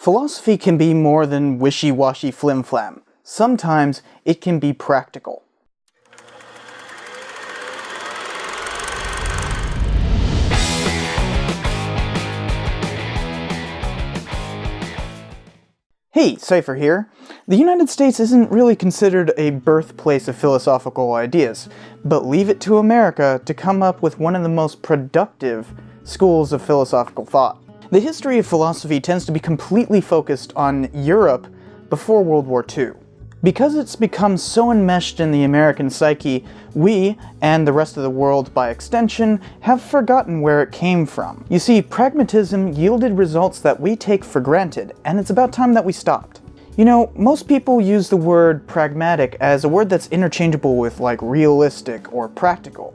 Philosophy can be more than wishy-washy flim-flam. Sometimes it can be practical. Hey, Cypher here. The United States isn't really considered a birthplace of philosophical ideas, but leave it to America to come up with one of the most productive schools of philosophical thought. The history of philosophy tends to be completely focused on Europe before World War II. Because it's become so enmeshed in the American psyche, we, and the rest of the world by extension, have forgotten where it came from. You see, pragmatism yielded results that we take for granted, and it's about time that we stopped. You know, most people use the word pragmatic as a word that's interchangeable with like realistic or practical.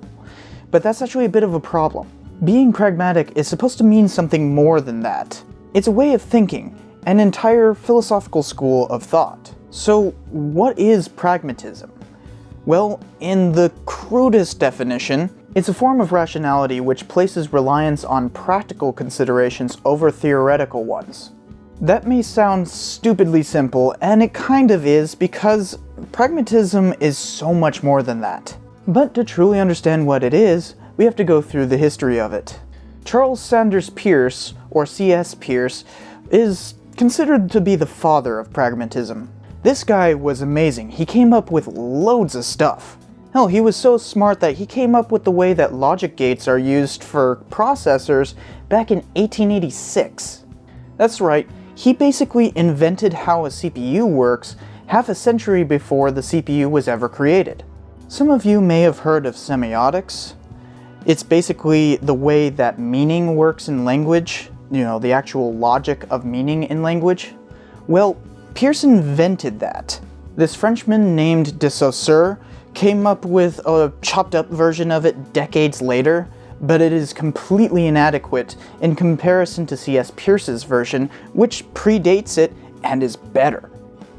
But that's actually a bit of a problem. Being pragmatic is supposed to mean something more than that. It's a way of thinking, an entire philosophical school of thought. So, what is pragmatism? Well, in the crudest definition, it's a form of rationality which places reliance on practical considerations over theoretical ones. That may sound stupidly simple, and it kind of is, because pragmatism is so much more than that. But to truly understand what it is, we have to go through the history of it. Charles Sanders Peirce, or C.S. Peirce, is considered to be the father of pragmatism. This guy was amazing. He came up with loads of stuff. Hell, he was so smart that he came up with the way that logic gates are used for processors back in 1886. That's right, he basically invented how a CPU works half a century before the CPU was ever created. Some of you may have heard of semiotics. It's basically the way that meaning works in language, you know, the actual logic of meaning in language. Well, Peirce invented that. This Frenchman named de Saussure came up with a chopped up version of it decades later, but it is completely inadequate in comparison to C.S. Peirce's version, which predates it and is better.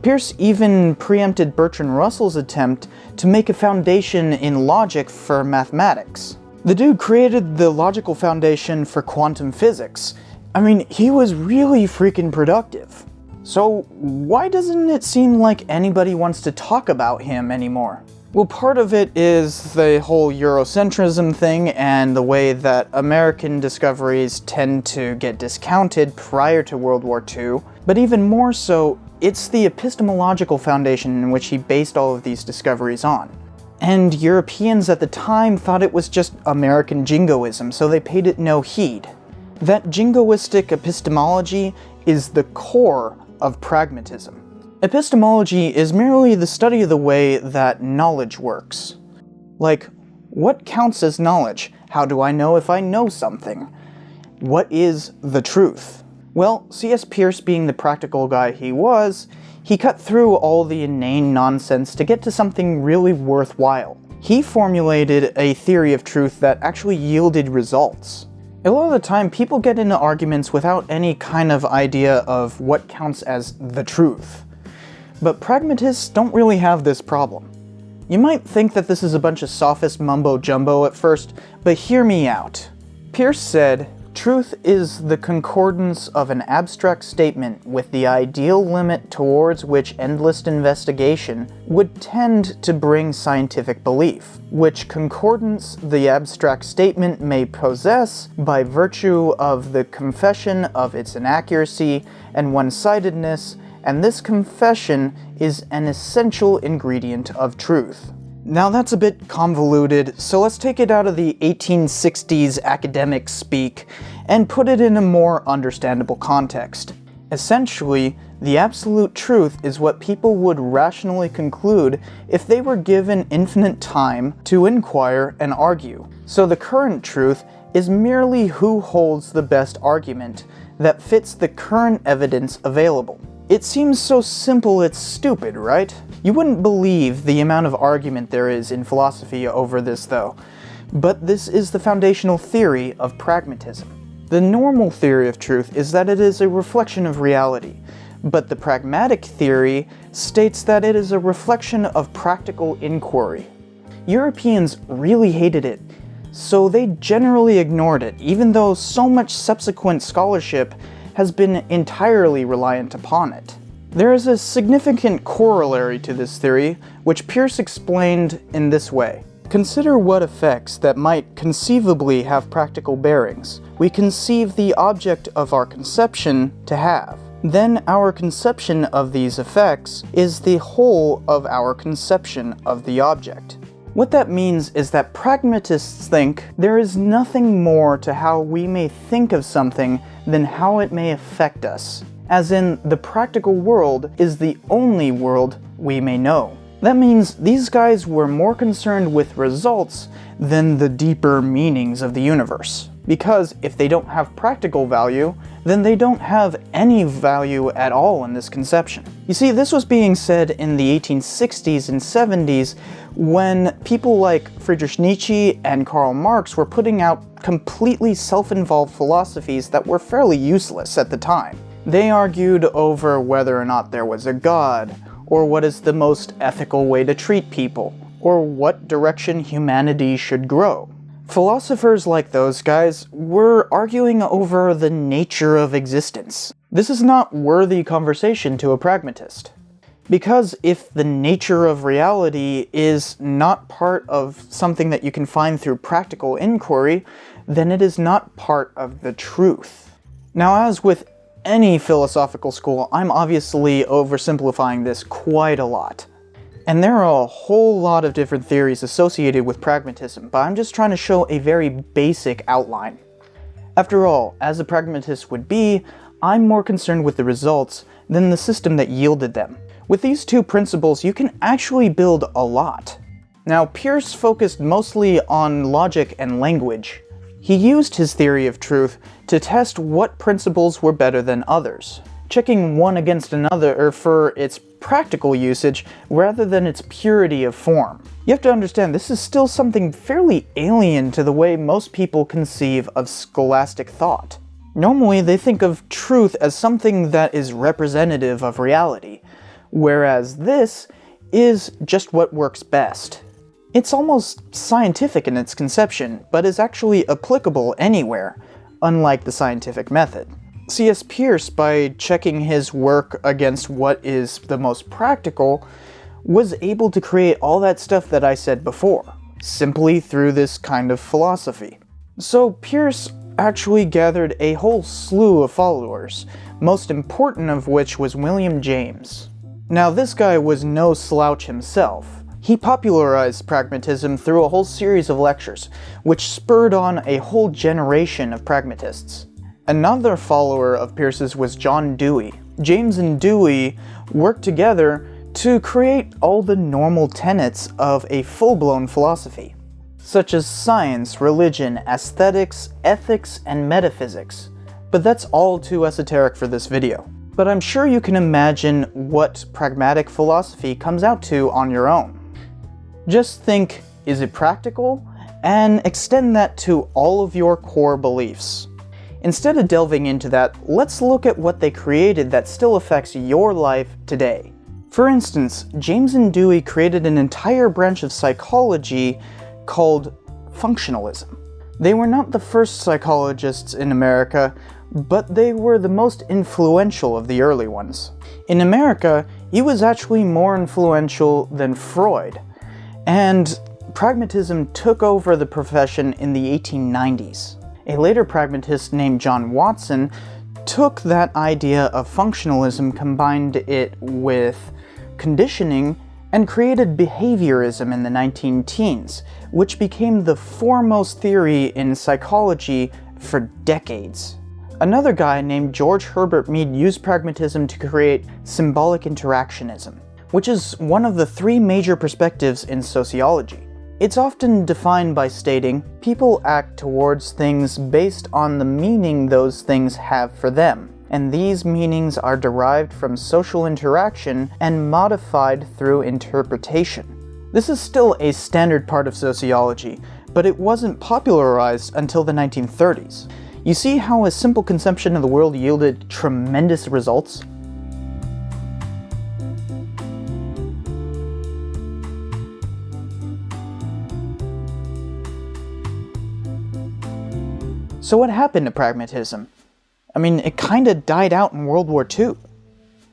Peirce even preempted Bertrand Russell's attempt to make a foundation in logic for mathematics. The dude created the logical foundation for quantum physics. I mean, he was really freaking productive. So why doesn't it seem like anybody wants to talk about him anymore? Well, part of it is the whole Eurocentrism thing and the way that American discoveries tend to get discounted prior to World War II, but even more so, it's the epistemological foundation in which he based all of these discoveries on. And Europeans at the time thought it was just American jingoism, so they paid it no heed. That jingoistic epistemology is the core of pragmatism. Epistemology is merely the study of the way that knowledge works. Like, what counts as knowledge? How do I know if I know something? What is the truth? Well, C.S. Peirce, being the practical guy he was, he cut through all the inane nonsense to get to something really worthwhile. He formulated a theory of truth that actually yielded results. A lot of the time, people get into arguments without any kind of idea of what counts as the truth. But pragmatists don't really have this problem. You might think that this is a bunch of sophist mumbo-jumbo at first, but hear me out. Peirce said, "Truth is the concordance of an abstract statement with the ideal limit towards which endless investigation would tend to bring scientific belief, which concordance the abstract statement may possess by virtue of the confession of its inaccuracy and one-sidedness, and this confession is an essential ingredient of truth." Now that's a bit convoluted, so let's take it out of the 1860s academic speak and put it in a more understandable context. Essentially, the absolute truth is what people would rationally conclude if they were given infinite time to inquire and argue. So the current truth is merely who holds the best argument that fits the current evidence available. It seems so simple it's stupid, right? You wouldn't believe the amount of argument there is in philosophy over this though. But this is the foundational theory of pragmatism. The normal theory of truth is that it is a reflection of reality, but the pragmatic theory states that it is a reflection of practical inquiry. Europeans really hated it, so they generally ignored it, even though so much subsequent scholarship has been entirely reliant upon it. There is a significant corollary to this theory, which Peirce explained in this way. Consider what effects that might conceivably have practical bearings we conceive the object of our conception to have. Then our conception of these effects is the whole of our conception of the object. What that means is that pragmatists think there is nothing more to how we may think of something than how it may affect us, as in the practical world is the only world we may know. That means these guys were more concerned with results than the deeper meanings of the universe. Because if they don't have practical value, then they don't have any value at all in this conception. You see, this was being said in the 1860s and 70s when people like Friedrich Nietzsche and Karl Marx were putting out completely self-involved philosophies that were fairly useless at the time. They argued over whether or not there was a god, or what is the most ethical way to treat people, or what direction humanity should grow. Philosophers like those guys were arguing over the nature of existence. This is not worthy conversation to a pragmatist. Because if the nature of reality is not part of something that you can find through practical inquiry, then it is not part of the truth. Now, as with any philosophical school, I'm obviously oversimplifying this quite a lot. And there are a whole lot of different theories associated with pragmatism, but I'm just trying to show a very basic outline. After all, as a pragmatist would be, I'm more concerned with the results than the system that yielded them. With these two principles, you can actually build a lot. Now, Peirce focused mostly on logic and language. He used his theory of truth to test what principles were better than others, checking one against another for its practical usage rather than its purity of form. You have to understand, this is still something fairly alien to the way most people conceive of scholastic thought. Normally, they think of truth as something that is representative of reality, whereas this is just what works best. It's almost scientific in its conception, but is actually applicable anywhere, unlike the scientific method. C.S. Peirce, by checking his work against what is the most practical, was able to create all that stuff that I said before, simply through this kind of philosophy. So Peirce actually gathered a whole slew of followers, most important of which was William James. Now, this guy was no slouch himself. He popularized pragmatism through a whole series of lectures, which spurred on a whole generation of pragmatists. Another follower of Peirce's was John Dewey. James and Dewey worked together to create all the normal tenets of a full-blown philosophy, such as science, religion, aesthetics, ethics, and metaphysics. But that's all too esoteric for this video. But I'm sure you can imagine what pragmatic philosophy comes out to on your own. Just think, is it practical? And extend that to all of your core beliefs. Instead of delving into that, let's look at what they created that still affects your life today. For instance, James and Dewey created an entire branch of psychology called functionalism. They were not the first psychologists in America, but they were the most influential of the early ones. In America, he was actually more influential than Freud, and pragmatism took over the profession in the 1890s. A later pragmatist named John Watson took that idea of functionalism, combined it with conditioning, and created behaviorism in the 19-teens, which became the foremost theory in psychology for decades. Another guy named George Herbert Mead used pragmatism to create symbolic interactionism, which is one of the three major perspectives in sociology. It's often defined by stating, people act towards things based on the meaning those things have for them, and these meanings are derived from social interaction and modified through interpretation. This is still a standard part of sociology, but it wasn't popularized until the 1930s. You see how a simple conception of the world yielded tremendous results? So what happened to pragmatism? I mean, it kinda died out in World War II.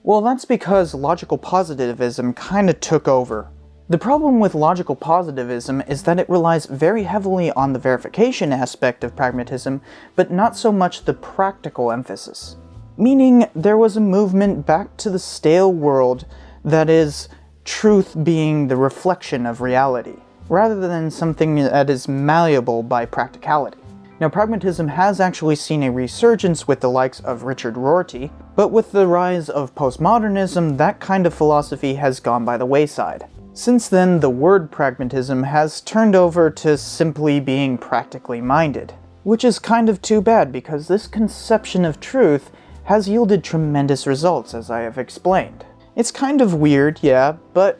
Well, that's because logical positivism kinda took over. The problem with logical positivism is that it relies very heavily on the verification aspect of pragmatism, but not so much the practical emphasis. Meaning, there was a movement back to the stale world that is truth being the reflection of reality, rather than something that is malleable by practicality. Now, pragmatism has actually seen a resurgence with the likes of Richard Rorty, but with the rise of postmodernism, that kind of philosophy has gone by the wayside. Since then, the word pragmatism has turned over to simply being practically minded, which is kind of too bad because this conception of truth has yielded tremendous results, as I have explained. It's kind of weird, yeah, but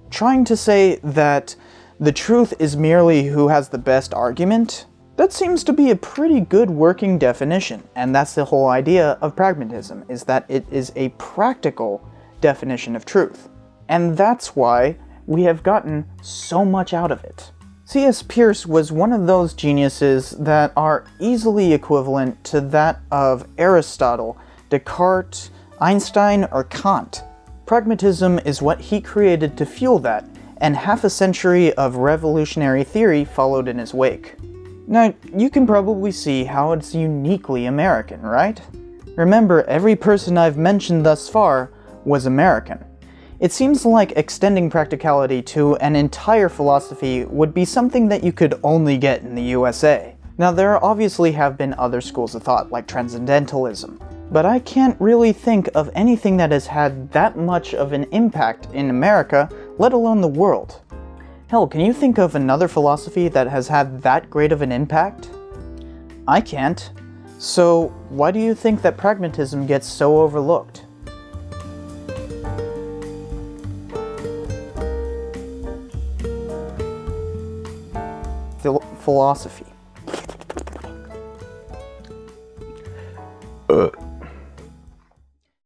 trying to say that the truth is merely who has the best argument, that seems to be a pretty good working definition, and that's the whole idea of pragmatism, is that it is a practical definition of truth. And that's why we have gotten so much out of it. C.S. Peirce was one of those geniuses that are easily equivalent to that of Aristotle, Descartes, Einstein, or Kant. Pragmatism is what he created to fuel that, and half a century of revolutionary theory followed in his wake. Now, you can probably see how it's uniquely American, right? Remember, every person I've mentioned thus far was American. It seems like extending practicality to an entire philosophy would be something that you could only get in the USA. Now, there obviously have been other schools of thought, like Transcendentalism, but I can't really think of anything that has had that much of an impact in America, let alone the world. Hell, can you think of another philosophy that has had that great of an impact? I can't. So, why do you think that pragmatism gets so overlooked? Philosophy.